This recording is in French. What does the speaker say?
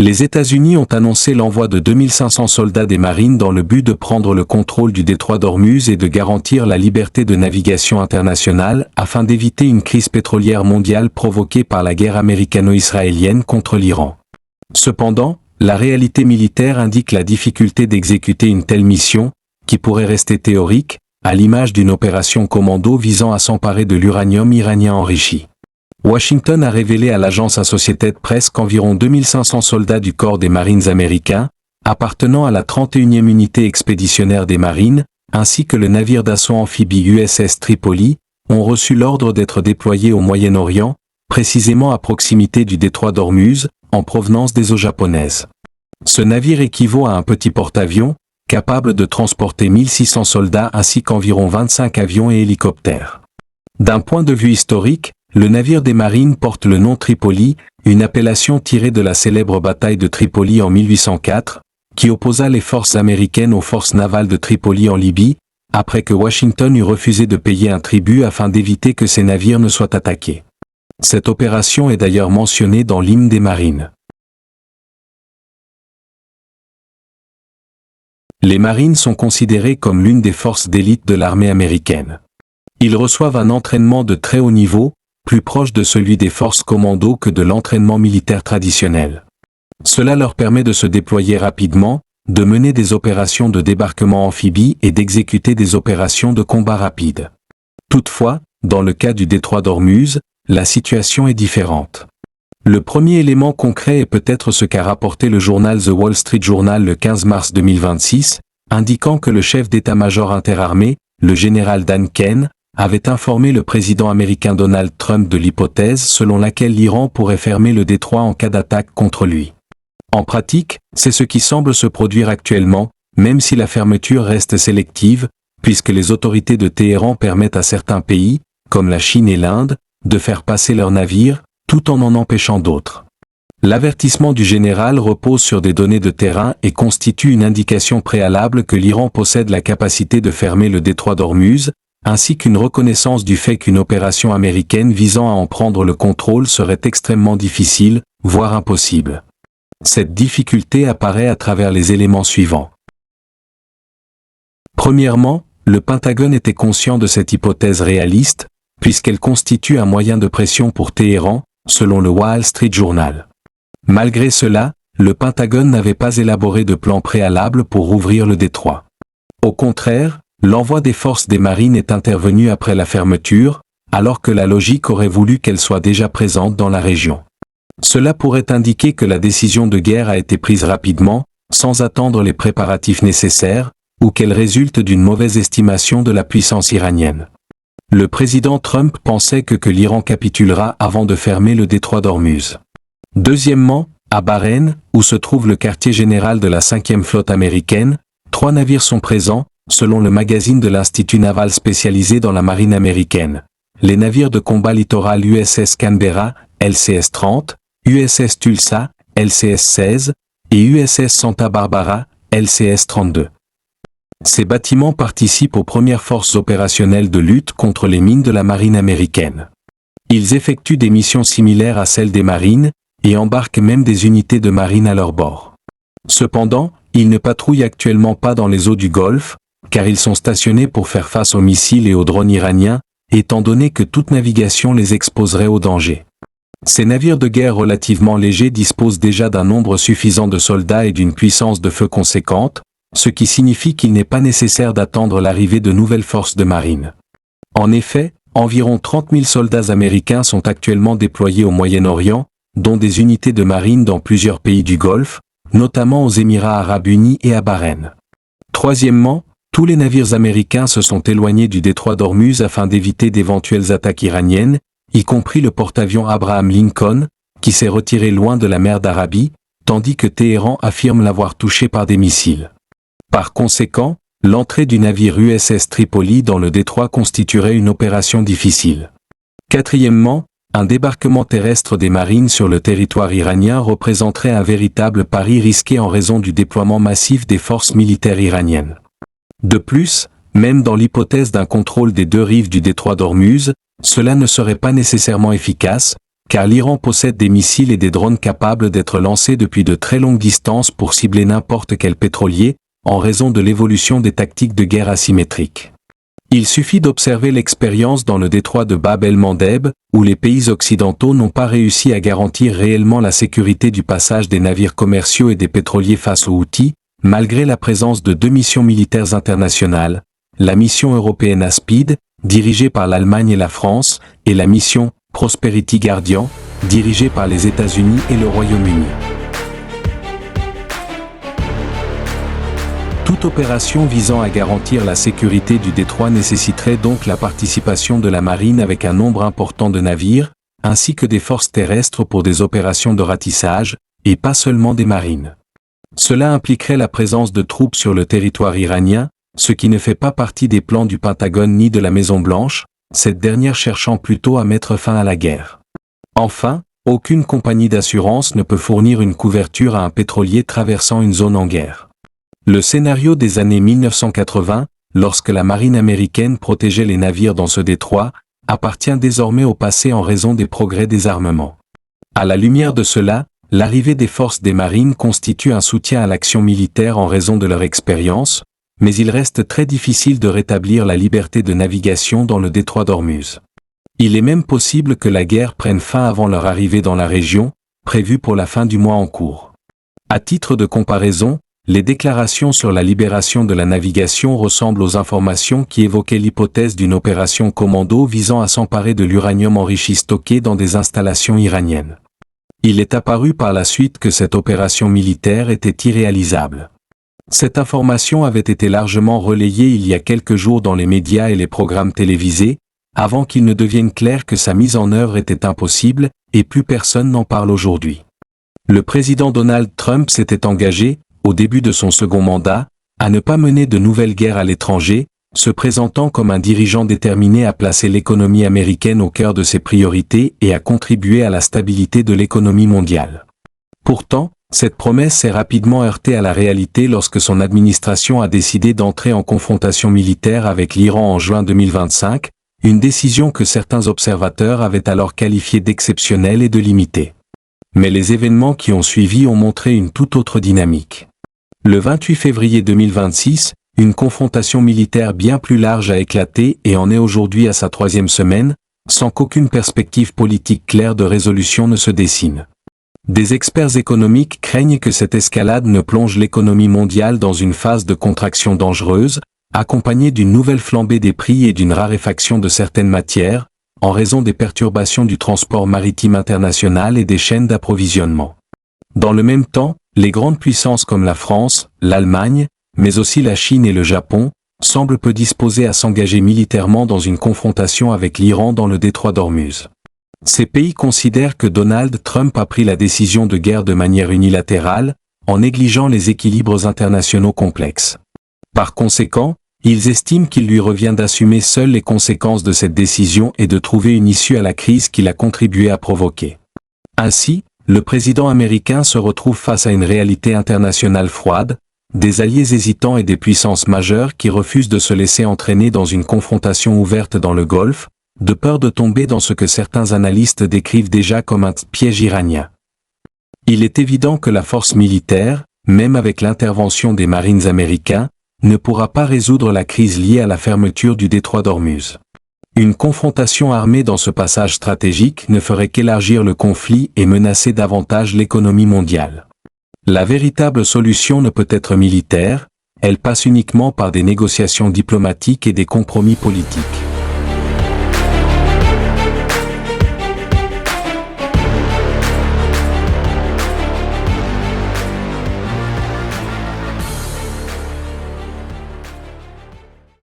Les États-Unis ont annoncé l'envoi de 2500 soldats des marines dans le but de prendre le contrôle du détroit d'Ormuz et de garantir la liberté de navigation internationale afin d'éviter une crise pétrolière mondiale provoquée par la guerre américano-israélienne contre l'Iran. Cependant, la réalité militaire indique la difficulté d'exécuter une telle mission, qui pourrait rester théorique, à l'image d'une opération commando visant à s'emparer de l'uranium iranien enrichi. Washington a révélé à l'agence Associated Press qu'environ 2500 soldats du corps des Marines américains, appartenant à la 31e unité expéditionnaire des Marines, ainsi que le navire d'assaut amphibie USS Tripoli, ont reçu l'ordre d'être déployés au Moyen-Orient, précisément à proximité du détroit d'Ormuz, en provenance des eaux japonaises. Ce navire équivaut à un petit porte-avions, capable de transporter 1600 soldats ainsi qu'environ 25 avions et hélicoptères. D'un point de vue historique, le navire des marines porte le nom Tripoli, une appellation tirée de la célèbre bataille de Tripoli en 1804, qui opposa les forces américaines aux forces navales de Tripoli en Libye, après que Washington eut refusé de payer un tribut afin d'éviter que ces navires ne soient attaqués. Cette opération est d'ailleurs mentionnée dans l'hymne des marines. Les marines sont considérées comme l'une des forces d'élite de l'armée américaine. Ils reçoivent un entraînement de très haut niveau, plus proche de celui des forces commando que de l'entraînement militaire traditionnel. Cela leur permet de se déployer rapidement, de mener des opérations de débarquement amphibie et d'exécuter des opérations de combat rapide. Toutefois, dans le cas du détroit d'Ormuz, la situation est différente. Le premier élément concret est peut-être ce qu'a rapporté le journal The Wall Street Journal le 15 mars 2026, indiquant que le chef d'état-major interarmé, le général Dan Kane, avait informé le président américain Donald Trump de l'hypothèse selon laquelle l'Iran pourrait fermer le détroit en cas d'attaque contre lui. En pratique, c'est ce qui semble se produire actuellement, même si la fermeture reste sélective, puisque les autorités de Téhéran permettent à certains pays, comme la Chine et l'Inde, de faire passer leurs navires, tout en empêchant d'autres. L'avertissement du général repose sur des données de terrain et constitue une indication préalable que l'Iran possède la capacité de fermer le détroit d'Ormuz, ainsi qu'une reconnaissance du fait qu'une opération américaine visant à en prendre le contrôle serait extrêmement difficile, voire impossible. Cette difficulté apparaît à travers les éléments suivants. Premièrement, le Pentagone était conscient de cette hypothèse réaliste, puisqu'elle constitue un moyen de pression pour Téhéran, selon le Wall Street Journal. Malgré cela, le Pentagone n'avait pas élaboré de plan préalable pour rouvrir le détroit. Au contraire, l'envoi des forces des marines est intervenu après la fermeture, alors que la logique aurait voulu qu'elle soit déjà présente dans la région. Cela pourrait indiquer que la décision de guerre a été prise rapidement, sans attendre les préparatifs nécessaires, ou qu'elle résulte d'une mauvaise estimation de la puissance iranienne. Le président Trump pensait que l'Iran capitulera avant de fermer le détroit d'Ormuz. Deuxièmement, à Bahreïn, où se trouve le quartier général de la 5e flotte américaine, 3 navires sont présents, selon le magazine de l'Institut naval spécialisé dans la marine américaine. Les navires de combat littoral USS Canberra, LCS-30, USS Tulsa, LCS-16, et USS Santa Barbara, LCS-32. Ces bâtiments participent aux premières forces opérationnelles de lutte contre les mines de la marine américaine. Ils effectuent des missions similaires à celles des marines, et embarquent même des unités de marine à leur bord. Cependant, ils ne patrouillent actuellement pas dans les eaux du Golfe, car ils sont stationnés pour faire face aux missiles et aux drones iraniens, étant donné que toute navigation les exposerait au danger. Ces navires de guerre relativement légers disposent déjà d'un nombre suffisant de soldats et d'une puissance de feu conséquente, ce qui signifie qu'il n'est pas nécessaire d'attendre l'arrivée de nouvelles forces de marine. En effet, environ 30 000 soldats américains sont actuellement déployés au Moyen-Orient, dont des unités de marine dans plusieurs pays du Golfe, notamment aux Émirats arabes unis et à Bahreïn. Troisièmement, tous les navires américains se sont éloignés du détroit d'Ormuz afin d'éviter d'éventuelles attaques iraniennes, y compris le porte-avions Abraham Lincoln, qui s'est retiré loin de la mer d'Arabie, tandis que Téhéran affirme l'avoir touché par des missiles. Par conséquent, l'entrée du navire USS Tripoli dans le détroit constituerait une opération difficile. Quatrièmement, un débarquement terrestre des marines sur le territoire iranien représenterait un véritable pari risqué en raison du déploiement massif des forces militaires iraniennes. De plus, même dans l'hypothèse d'un contrôle des 2 rives du détroit d'Ormuz, cela ne serait pas nécessairement efficace, car l'Iran possède des missiles et des drones capables d'être lancés depuis de très longues distances pour cibler n'importe quel pétrolier, en raison de l'évolution des tactiques de guerre asymétriques. Il suffit d'observer l'expérience dans le détroit de Bab el-Mandeb, où les pays occidentaux n'ont pas réussi à garantir réellement la sécurité du passage des navires commerciaux et des pétroliers face aux Houthis, malgré la présence de 2 missions militaires internationales, la mission européenne Aspide, dirigée par l'Allemagne et la France, et la mission Prosperity Guardian, dirigée par les États-Unis et le Royaume-Uni. Toute opération visant à garantir la sécurité du détroit nécessiterait donc la participation de la marine avec un nombre important de navires, ainsi que des forces terrestres pour des opérations de ratissage, et pas seulement des marines. Cela impliquerait la présence de troupes sur le territoire iranien, ce qui ne fait pas partie des plans du Pentagone ni de la Maison-Blanche, cette dernière cherchant plutôt à mettre fin à la guerre. Enfin, aucune compagnie d'assurance ne peut fournir une couverture à un pétrolier traversant une zone en guerre. Le scénario des années 1980, lorsque la marine américaine protégeait les navires dans ce détroit, appartient désormais au passé en raison des progrès des armements. À la lumière de cela, l'arrivée des forces des marines constitue un soutien à l'action militaire en raison de leur expérience, mais il reste très difficile de rétablir la liberté de navigation dans le détroit d'Ormuz. Il est même possible que la guerre prenne fin avant leur arrivée dans la région, prévue pour la fin du mois en cours. À titre de comparaison, les déclarations sur la libération de la navigation ressemblent aux informations qui évoquaient l'hypothèse d'une opération commando visant à s'emparer de l'uranium enrichi stocké dans des installations iraniennes. Il est apparu par la suite que cette opération militaire était irréalisable. Cette information avait été largement relayée il y a quelques jours dans les médias et les programmes télévisés, avant qu'il ne devienne clair que sa mise en œuvre était impossible, et plus personne n'en parle aujourd'hui. Le président Donald Trump s'était engagé, au début de son second mandat, à ne pas mener de nouvelles guerres à l'étranger, se présentant comme un dirigeant déterminé à placer l'économie américaine au cœur de ses priorités et à contribuer à la stabilité de l'économie mondiale. Pourtant, cette promesse s'est rapidement heurtée à la réalité lorsque son administration a décidé d'entrer en confrontation militaire avec l'Iran en juin 2025, une décision que certains observateurs avaient alors qualifiée d'exceptionnelle et de limitée. Mais les événements qui ont suivi ont montré une toute autre dynamique. Le 28 février 2026, une confrontation militaire bien plus large a éclaté et en est aujourd'hui à sa 3e semaine, sans qu'aucune perspective politique claire de résolution ne se dessine. Des experts économiques craignent que cette escalade ne plonge l'économie mondiale dans une phase de contraction dangereuse, accompagnée d'une nouvelle flambée des prix et d'une raréfaction de certaines matières, en raison des perturbations du transport maritime international et des chaînes d'approvisionnement. Dans le même temps, les grandes puissances comme la France, l'Allemagne, mais aussi la Chine et le Japon, semblent peu disposées à s'engager militairement dans une confrontation avec l'Iran dans le détroit d'Ormuz. Ces pays considèrent que Donald Trump a pris la décision de guerre de manière unilatérale, en négligeant les équilibres internationaux complexes. Par conséquent, ils estiment qu'il lui revient d'assumer seul les conséquences de cette décision et de trouver une issue à la crise qu'il a contribué à provoquer. Ainsi, le président américain se retrouve face à une réalité internationale froide, des alliés hésitants et des puissances majeures qui refusent de se laisser entraîner dans une confrontation ouverte dans le Golfe, de peur de tomber dans ce que certains analystes décrivent déjà comme un piège iranien. Il est évident que la force militaire, même avec l'intervention des Marines américains, ne pourra pas résoudre la crise liée à la fermeture du détroit d'Ormuz. Une confrontation armée dans ce passage stratégique ne ferait qu'élargir le conflit et menacer davantage l'économie mondiale. La véritable solution ne peut être militaire, elle passe uniquement par des négociations diplomatiques et des compromis politiques.